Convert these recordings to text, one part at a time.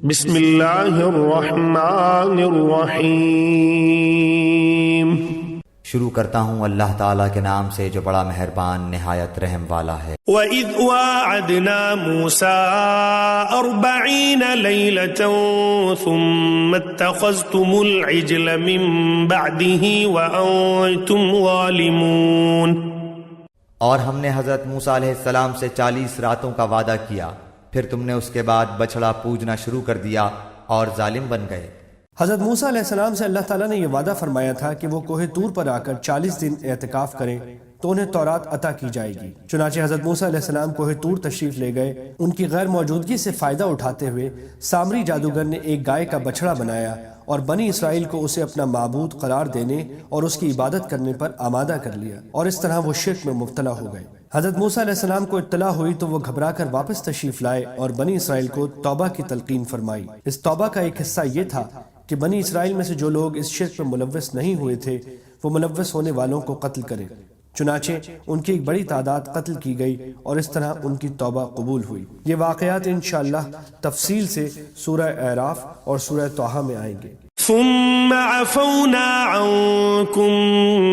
بسم اللہ الرحمن الرحیم۔ شروع کرتا ہوں اللہ تعالیٰ کے نام سے جو بڑا مہربان نہایت رحم والا ہے۔ وَإِذْ وَاعَدْنَا مُوسَىٰ 40 لَيْلَةً ثُمَّ اتَّخَذْتُمُ الْعِجْلَ مِن بَعْدِهِ وَأَنْتُمْ ظَالِمُونَ۔ اور ہم نے حضرت موسیٰ علیہ السلام سے 40 راتوں کا وعدہ کیا، پھر تم نے اس کے بعد بچڑا پوجنا شروع کر دیا اور ظالم بن گئے۔ حضرت موسیٰ علیہ السلام سے اللہ تعالیٰ نے یہ وعدہ فرمایا تھا کہ وہ کوہ طور پر آ کر 40 دن اعتکاف کریں تو انہیں تورات عطا کی جائے گی۔ چنانچہ حضرت موسیٰ علیہ السلام کوہ طور تشریف لے گئے۔ ان کی غیر موجودگی سے فائدہ اٹھاتے ہوئے سامری جادوگر نے ایک گائے کا بچڑا بنایا اور بنی اسرائیل کو اسے اپنا معبود قرار دینے اور اس کی عبادت کرنے پر آمادہ کر لیا، اور اس طرح وہ شرک میں مبتلا ہو گئے۔ حضرت موسیٰ علیہ السلام کو اطلاع ہوئی تو وہ گھبرا کر واپس تشریف لائے اور بنی اسرائیل کو توبہ کی تلقین فرمائی۔ اس توبہ کا ایک حصہ یہ تھا کہ بنی اسرائیل میں سے جو لوگ اس شرک میں ملوث نہیں ہوئے تھے وہ ملوث ہونے والوں کو قتل کریں۔ چنانچہ ان کی ایک بڑی تعداد قتل کی گئی اور اس طرح ان کی توبہ قبول ہوئی۔ یہ واقعات انشاءاللہ تفصیل سے سورہ اعراف اور سورہ طٰہٰ میں آئیں گے۔ ثم عفونا عنكم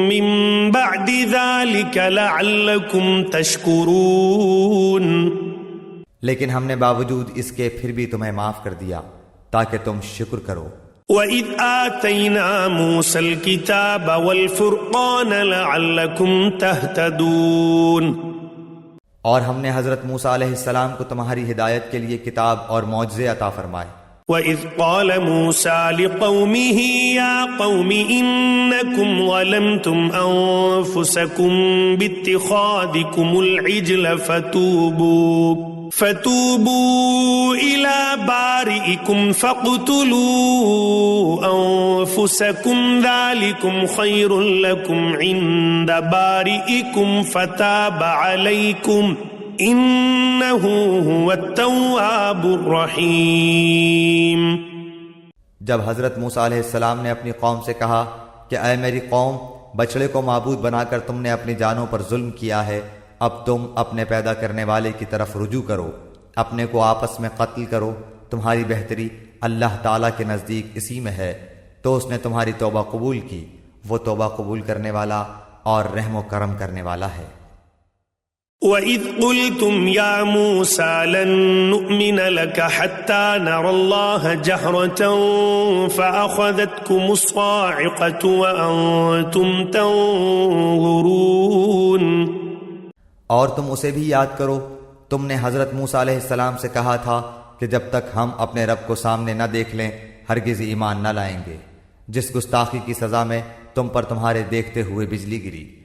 من بعد ذلك لعلكم تشكرون۔ لیکن ہم نے باوجود اس کے پھر بھی تمہیں معاف کر دیا تاکہ تم شکر کرو۔ وَإِذْ آتَيْنَا مُوسَى الْكِتَابَ وَالْفُرْقَانَ لَعَلَّكُمْ تَهْتَدُونَ۔ اور ہم نے حضرت موسیٰ علیہ السلام کو تمہاری ہدایت کے لیے کتاب اور معجزے عطا فرمائے۔ وَإِذْ قَالَ مُوسَى لِقَوْمِهِ يَا قَوْمِ إِنَّكُمْ ظَلَمْتُمْ أَنفُسَكُمْ بِاتِّخَاذِكُمُ الْعِجْلَ فَتُوبُوا إِلَى بَارِئِكُمْ فَاقْتُلُوا أَنفُسَكُمْ ذَلِكُمْ خَيْرٌ لَكُمْ عِندَ بَارِئِكُمْ فَتَابَ عَلَيْكُمْ انہو هو التواب الرحیم۔ جب حضرت موسیٰ علیہ السلام نے اپنی قوم سے کہا کہ اے میری قوم، بچڑے کو معبود بنا کر تم نے اپنی جانوں پر ظلم کیا ہے، اب تم اپنے پیدا کرنے والے کی طرف رجوع کرو، اپنے کو آپس میں قتل کرو، تمہاری بہتری اللہ تعالیٰ کے نزدیک اسی میں ہے، تو اس نے تمہاری توبہ قبول کی، وہ توبہ قبول کرنے والا اور رحم و کرم کرنے والا ہے۔ وَإِذْ قُلْتُمْ يَا مُوسَى لَن نُّؤْمِنَ لَكَ حَتَّى نَرَى اللَّهَ جَهْرَةً فَأَخَذَتْكُمُ الصَّاعِقَةُ وَأَنْتُمْ تَنْظُرُونَ۔ اور تم اسے بھی یاد کرو، تم نے حضرت موسیٰ علیہ السلام سے کہا تھا کہ جب تک ہم اپنے رب کو سامنے نہ دیکھ لیں ہرگز ایمان نہ لائیں گے۔ جس گستاخی کی سزا میں تم پر تمہارے دیکھتے ہوئے بجلی گری۔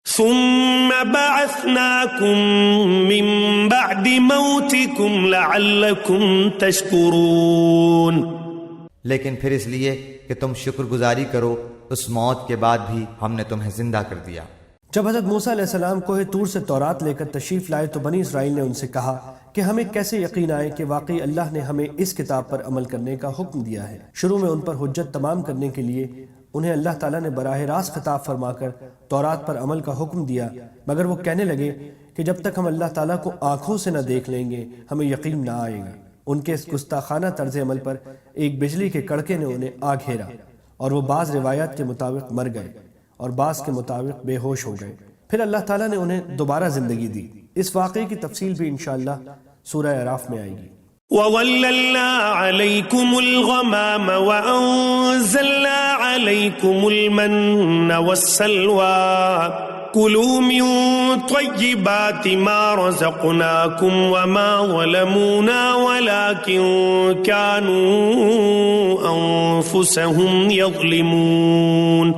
ثم بعثناكم من بعد موتكم لعلكم تشكرون۔ لیکن پھر اس لیے کہ تم شکر گزاری کرو، اس موت کے بعد بھی ہم نے تمہیں زندہ کر دیا۔ جب حضرت موسیٰ علیہ السلام کوہ طور سے تورات لے کر تشریف لائے تو بنی اسرائیل نے ان سے کہا کہ ہمیں کیسے یقین آئے کہ واقعی اللہ نے ہمیں اس کتاب پر عمل کرنے کا حکم دیا ہے۔ شروع میں ان پر حجت تمام کرنے کے لیے انہیں اللہ تعالیٰ نے براہ راست خطاب فرما کر تورات پر عمل کا حکم دیا، مگر وہ کہنے لگے کہ جب تک ہم اللہ تعالیٰ کو آنکھوں سے نہ دیکھ لیں گے ہمیں یقین نہ آئے گا۔ ان کے اس گستاخانہ طرز عمل پر ایک بجلی کے کڑکے نے انہیں آ گھیرا، اور وہ بعض روایات کے مطابق مر گئے اور بعض کے مطابق بے ہوش ہو گئے۔ پھر اللہ تعالیٰ نے انہیں دوبارہ زندگی دی۔ اس واقعے کی تفصیل بھی انشاءاللہ سورہ اعراف میں آئے گی۔ وَظَلَّلْنَا عَلَيْكُمُ الْغَمَامَ وَأَنزَلْنَا عَلَيْكُمُ الْمَنَّ وَالسَّلْوَىٰ كُلُوا مِن طَيِّبَاتِ مَا رَزَقْنَاكُمْ وَمَا ظَلَمُونَا وَلَٰكِن كَانُوا أَنفُسَهُمْ يَظْلِمُونَ۔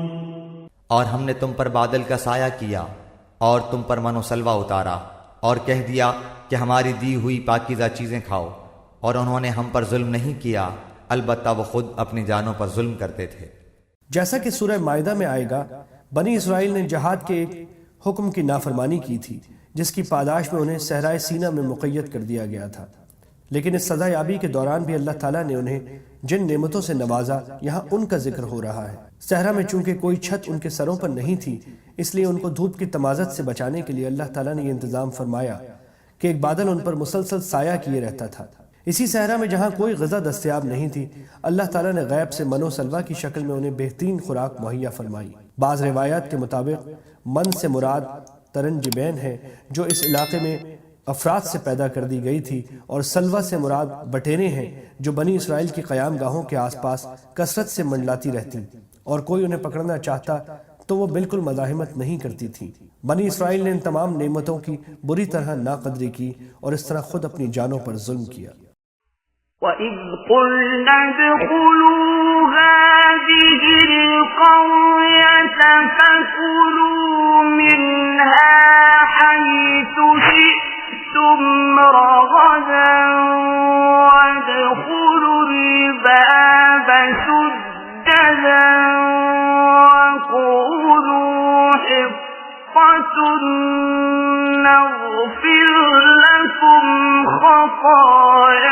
اور ہم نے تم پر بادل کا سایہ کیا اور تم پر من و سلوہ اتارا اور کہہ دیا کہ ہماری دی ہوئی پاکیزہ چیزیں کھاؤ، اور انہوں نے ہم پر ظلم نہیں کیا، البتہ وہ خود اپنی جانوں پر ظلم کرتے تھے۔ جیسا کہ سورہ مائدہ میں آئے گا، بنی اسرائیل نے جہاد کے ایک حکم کی نافرمانی کی تھی جس کی پاداش میں انہیں صحرائے سینا میں مقید کر دیا گیا تھا، لیکن اس سزا یابی کے دوران بھی اللہ تعالیٰ نے انہیں جن نعمتوں سے نوازا یہاں ان کا ذکر ہو رہا ہے۔ صحرا میں چونکہ کوئی چھت ان کے سروں پر نہیں تھی، اس لیے ان کو دھوپ کی تمازت سے بچانے کے لیے اللہ تعالیٰ نے یہ انتظام فرمایا کہ ایک بادل ان پر مسلسل سایہ کیے رہتا تھا۔ اسی صحرا میں جہاں کوئی غذا دستیاب نہیں تھی، اللہ تعالیٰ نے غیب سے من و سلوہ کی شکل میں انہیں بہترین خوراک مہیا فرمائی۔ بعض روایات کے مطابق من سے مراد ترنجبین ہے جو اس علاقے میں افراد سے پیدا کر دی گئی تھی، اور سلوہ سے مراد بٹیریں ہیں جو بنی اسرائیل کی قیام گاہوں کے آس پاس کثرت سے منڈلاتی رہتی، اور کوئی انہیں پکڑنا چاہتا تو وہ بالکل مزاحمت نہیں کرتی تھی۔ بنی اسرائیل نے ان تمام نعمتوں کی بری طرح ناقدری کی اور اس طرح خود اپنی جانوں پر ظلم کیا۔ وَإِذْ قُلْنَا ادْخُلُوا هَٰذِهِ الْقَرْيَةَ فَكُلُوا مِنْهَا حَيْثُ شِئْتُمْ رَغَدًا وَادْخُلُوا الْبَابَ سُجَّدًا وَقُولُوا حِطَّةٌ نَغْفِرْ لَكُمْ خَطَايَاكُمْ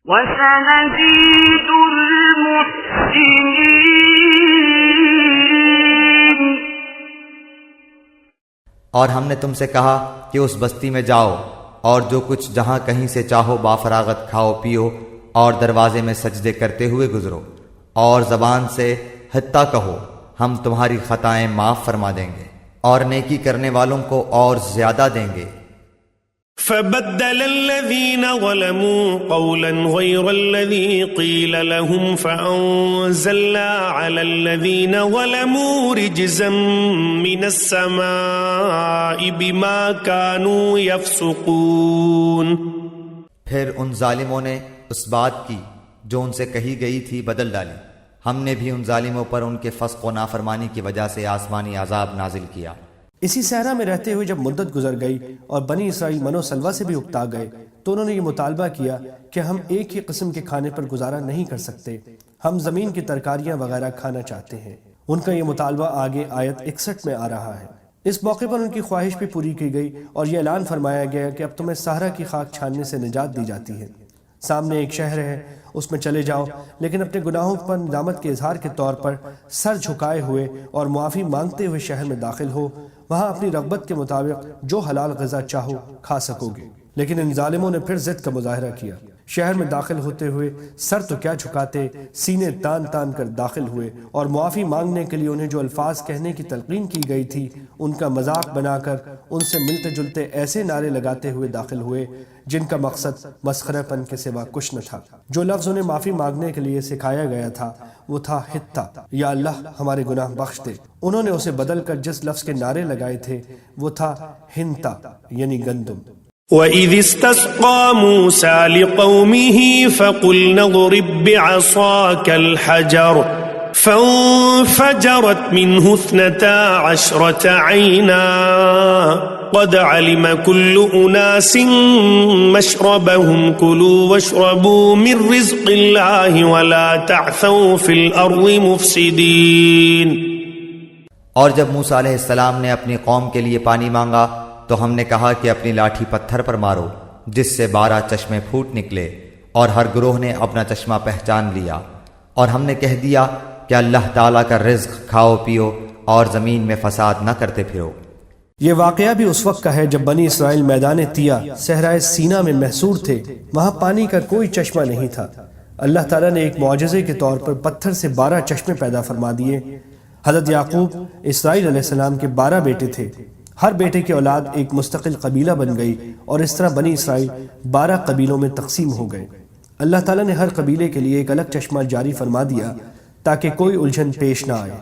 وَسَنَزِيدُ الْمُحْسِنِينَ۔ اور ہم نے تم سے کہا کہ اس بستی میں جاؤ اور جو کچھ جہاں کہیں سے چاہو بافراغت کھاؤ پیو، اور دروازے میں سجدے کرتے ہوئے گزرو، اور زبان سے حتیٰ کہو، ہم تمہاری خطائیں معاف فرما دیں گے اور نیکی کرنے والوں کو اور زیادہ دیں گے۔ فبدل الذين ظلموا قولا غير الذي قيل لهم فأنزلنا على الذين ظلموا رجزا من السماء بما كانوا يفسقون۔ پھر ان ظالموں نے اس بات کی جو ان سے کہی گئی تھی بدل ڈالی، ہم نے بھی ان ظالموں پر ان کے فسق و نافرمانی کی وجہ سے آسمانی عذاب نازل کیا۔ اسی صحرا میں رہتے ہوئے جب مدت گزر گئی اور بنی اسرائیل من و سلوہ سے بھی اکتا گئے تو انہوں نے یہ مطالبہ کیا کہ ہم ایک ہی قسم کے کھانے پر گزارا نہیں کر سکتے، ہم زمین کی ترکاریاں وغیرہ کھانا چاہتے ہیں۔ ان کا یہ مطالبہ آگے آیت 61 میں آ رہا ہے۔ اس موقع پر ان کی خواہش بھی پوری کی گئی اور یہ اعلان فرمایا گیا کہ اب تمہیں صحرا کی خاک چھاننے سے نجات دی جاتی ہے۔ سامنے ایک شہر ہے، اس میں چلے جاؤ، لیکن اپنے گناہوں پر ندامت کے اظہار کے طور پر سر جھکائے ہوئے اور معافی مانگتے ہوئے شہر میں داخل ہو، وہاں اپنی رغبت کے مطابق جو حلال غذا چاہو کھا سکو گے۔ لیکن ان ظالموں نے پھر ضد کا مظاہرہ کیا، شہر میں داخل ہوتے ہوئے سر تو کیا جھکاتے، سینے تان تان کر داخل ہوئے، اور معافی مانگنے کے لیے انہیں جو الفاظ کہنے کی تلقین کی گئی تھی ان کا مذاق بنا کر ان سے ملتے جلتے ایسے نعرے لگاتے ہوئے داخل ہوئے جن کا مقصد مسخرہ پن کے سوا کچھ نہ تھا۔ جو لفظ انہیں معافی مانگنے کے لیے سکھایا گیا تھا وہ تھا حتہ، یا اللہ ہمارے گناہ بخش دے۔ انہوں نے اسے بدل کر جس لفظ کے نعرے لگائے تھے وہ تھا ہنتا، یعنی گندم۔ وَإِذِ اسْتَسْقَى مُوسَى لِقَوْمِهِ فَقُلْنَا اضْرِب بِّعَصَاكَ الْحَجَرَ فَانفَجَرَتْ مِنْهُ 12 عَيْنًا قَدْ عَلِمَ كُلُّ أُنَاسٍ مَّشْرَبَهُمْ كُلُوا وَاشْرَبُوا مِن رِّزْقِ اللَّهِ وَلَا تَعْثَوْا فِي الْأَرْضِ مُفْسِدِينَ۔ اور جب موسیٰ علیہ السلام نے اپنی قوم کے لیے پانی مانگا تو ہم نے کہا کہ اپنی لاٹھی پتھر پر مارو جس سے 12 چشمے پھوٹ نکلے، اور ہر گروہ نے اپنا چشمہ پہچان لیا، اور ہم نے کہہ دیا کہ اللہ تعالیٰ کا رزق کھاؤ پیو اور زمین میں فساد نہ کرتے پھرو۔ یہ واقعہ بھی اس وقت کا ہے جب بنی اسرائیل میدان طیہ صحرائے سینا میں محصور تھے، وہاں پانی کا کوئی چشمہ نہیں تھا۔ اللہ تعالیٰ نے ایک معجزے کے طور پر پتھر سے 12 چشمے پیدا فرما دیے۔ حضرت یعقوب اسرائیل علیہ السلام کے 12 بیٹے تھے، ہر بیٹے کی اولاد ایک مستقل قبیلہ بن گئی، اور اس طرح بنی اسرائیل 12 قبیلوں میں تقسیم ہو گئے۔ اللہ تعالیٰ نے ہر قبیلے کے لیے ایک الگ چشمہ جاری فرما دیا تاکہ کوئی الجھن پیش نہ آئے۔